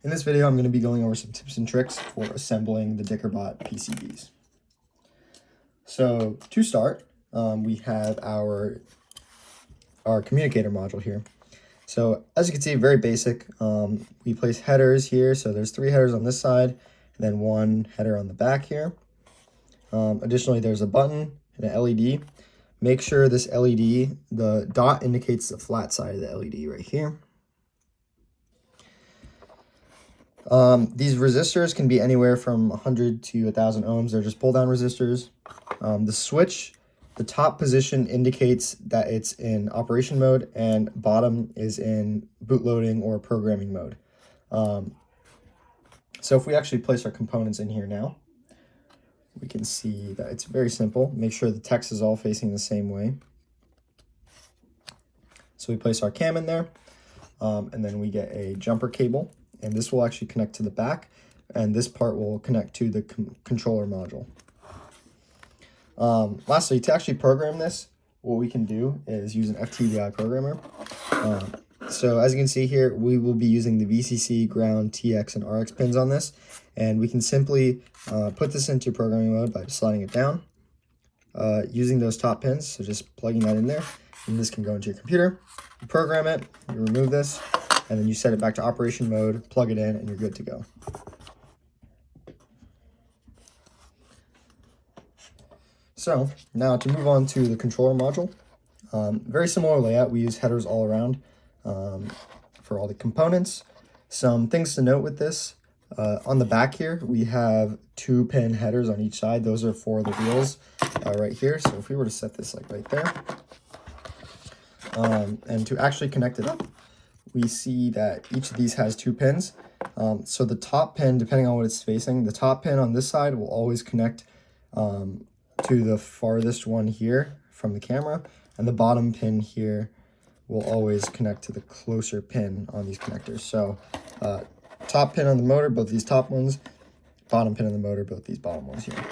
In this video, I'm going to be going over some tips and tricks for assembling the DickerBot PCBs. So to start, we have our communicator module here. So as you can see, very basic. We place headers here. So there's 3 headers on this side, and then 1 header on the back here. Additionally, there's a button and an LED. Make sure this LED, the dot indicates the flat side of the LED right here. These resistors can be anywhere from 100 to 1,000 ohms. They're just pull-down resistors. The switch, the top position indicates that it's in operation mode, and bottom is in bootloading or programming mode. So if we actually place our components in here now, we can see that it's very simple. Make sure the text is all facing the same way. So we place our cam in there, and then we get a jumper cable. And this will actually connect to the back, and this part will connect to the controller module. Lastly, to actually program this, what we can do is use an FTDI programmer. So as you can see here, we will be using the VCC, ground, TX, and RX pins on this, and we can simply put this into programming mode by just sliding it down, using those top pins, so just plugging that in there, and this can go into your computer. You program it, you remove this, and then you set it back to operation mode, plug it in, and you're good to go. So now to move on to the controller module, very similar layout. We use headers all around for all the components. Some things to note with this, on the back here, we have 2-pin headers on each side. Those are for the wheels right here. So if we were to set this like right there, and to actually connect it up, we see that each of these has 2 pins. So the top pin, depending on what it's facing, the top pin on this side will always connect to the farthest one here from the camera, and the bottom pin here will always connect to the closer pin on these connectors. So top pin on the motor, both these top ones, bottom pin on the motor, both these bottom ones here.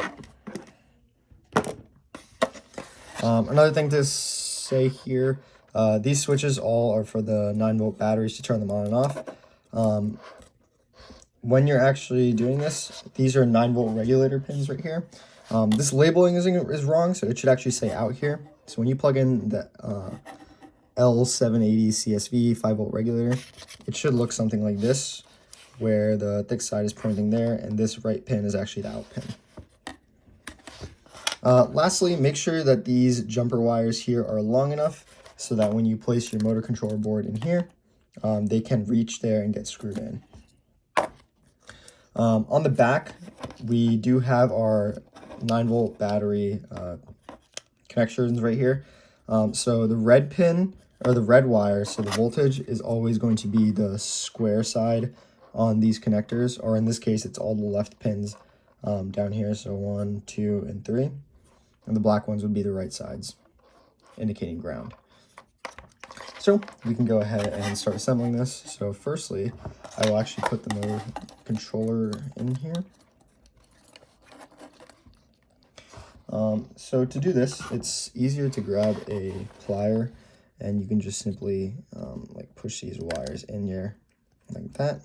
Another thing to say here, these switches all are for the 9-volt batteries to turn them on and off. When you're actually doing this, these are 9-volt regulator pins right here. This labeling is wrong, so it should actually say out here. So when you plug in the L780 CSV 5-volt regulator, it should look something like this, where the thick side is pointing there, and this right pin is actually the out pin. Lastly, make sure that these jumper wires here are long enough so that when you place your motor controller board in here, they can reach there and get screwed in. On the back, we do have our 9-volt battery connections right here. So the red pin, or the red wire, so the voltage is always going to be the square side on these connectors, or in this case, it's all the left pins down here, so 1, 2, and 3. And the black ones would be the right sides, indicating ground. So we can go ahead and start assembling this. So firstly, I will actually put the motor controller in here. So to do this, it's easier to grab a plier, and you can just simply like push these wires in here like that.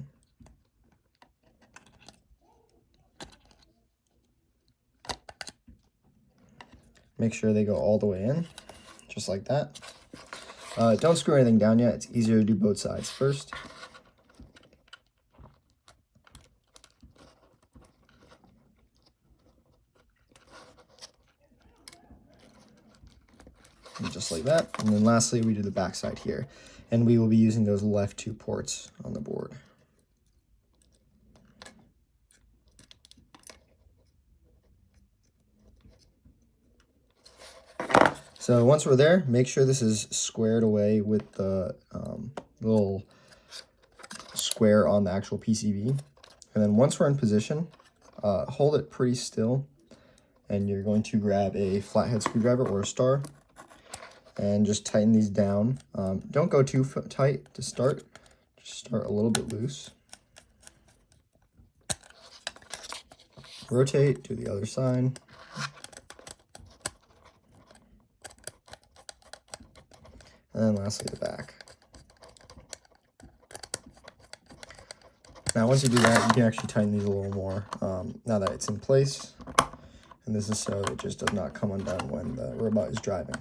Make sure they go all the way in, just like that. Don't screw anything down yet. It's easier to do both sides first. And just like that. And then lastly, we do the back side here. And we will be using those left 2 ports on the board. So once we're there, make sure this is squared away with the little square on the actual PCB. And then once we're in position, hold it pretty still, and you're going to grab a flathead screwdriver or a star and just tighten these down. Don't go too tight to start, just start a little bit loose. Rotate to the other side. And then lastly, the back. Now, once you do that, you can actually tighten these a little more now that it's in place. And this is so it just does not come undone when the robot is driving.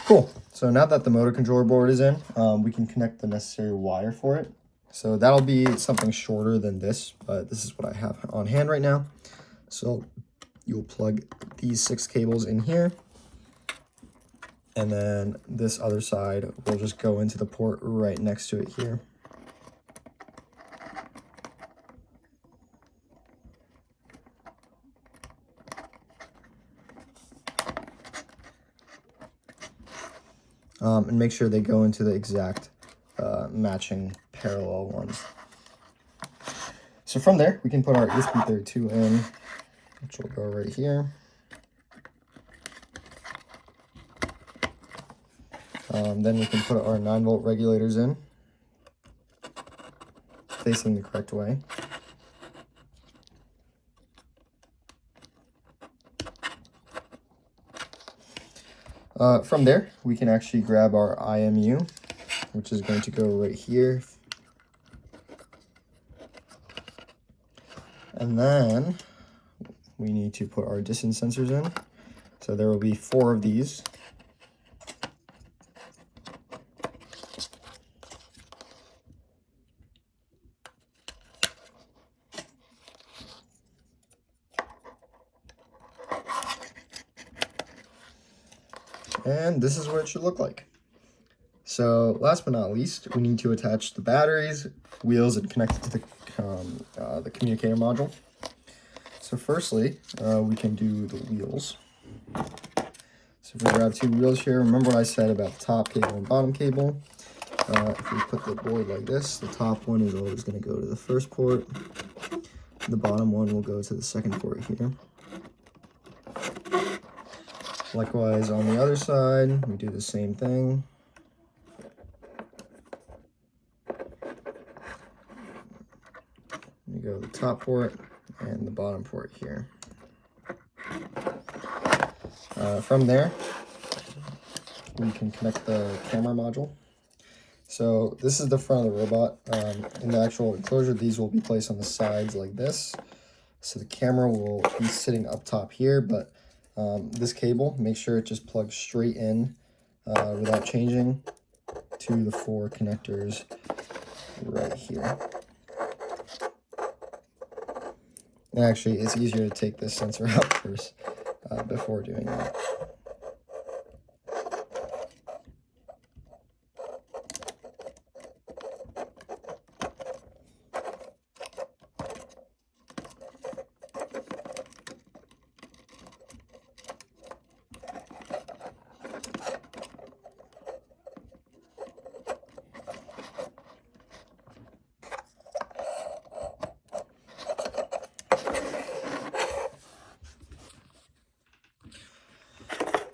Cool. So now that the motor controller board is in, we can connect the necessary wire for it. So that'll be something shorter than this, but this is what I have on hand right now. So you'll plug these 6 cables in here. And then this other side will just go into the port right next to it here. And make sure they go into the exact matching parallel ones. So from there, we can put our ESP32 in, which will go right here. Then we can put our 9-volt regulators in, facing the correct way. From there, we can actually grab our IMU, which is going to go right here. And then we need to put our distance sensors in. So there will be 4 of these. And this is what it should look like. So last but not least, we need to attach the batteries, wheels, and connect it to the communicator module. So firstly, we can do the wheels. So if we grab 2 wheels here, remember what I said about the top cable and bottom cable. If we put the board like this, the top one is always going to go to the first port. The bottom one will go to the second port here. Likewise, on the other side, we do the same thing. We go to the top port and the bottom port here. From there, we can connect the camera module. So this is the front of the robot. In the actual enclosure, these will be placed on the sides like this. So the camera will be sitting up top here, but this cable, make sure it just plugs straight in without changing to the 4 connectors right here. And actually, it's easier to take this sensor out first before doing that.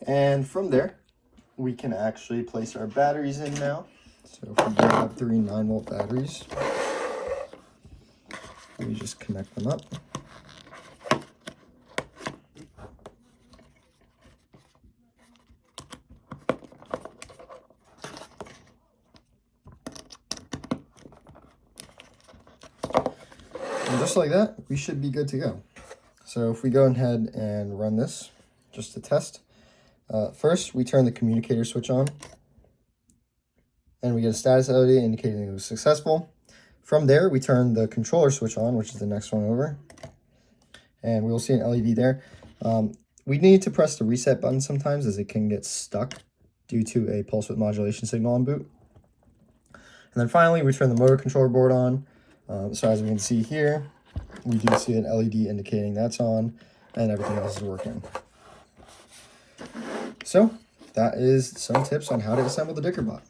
And from there, we can actually place our batteries in now. So if we grab 3 9-volt batteries, we just connect them up. And just like that, we should be good to go. So if we go ahead and run this, just to test, first we turn the communicator switch on, and we get a status LED indicating it was successful. From there, we turn the controller switch on, which is the next one over, and we will see an LED there. We need to press the reset button sometimes, as it can get stuck due to a pulse width modulation signal on boot. And then finally, we turn the motor controller board on. So as we can see here, we do see an LED indicating that's on, and everything else is working. So that is some tips on how to assemble the DickerBot.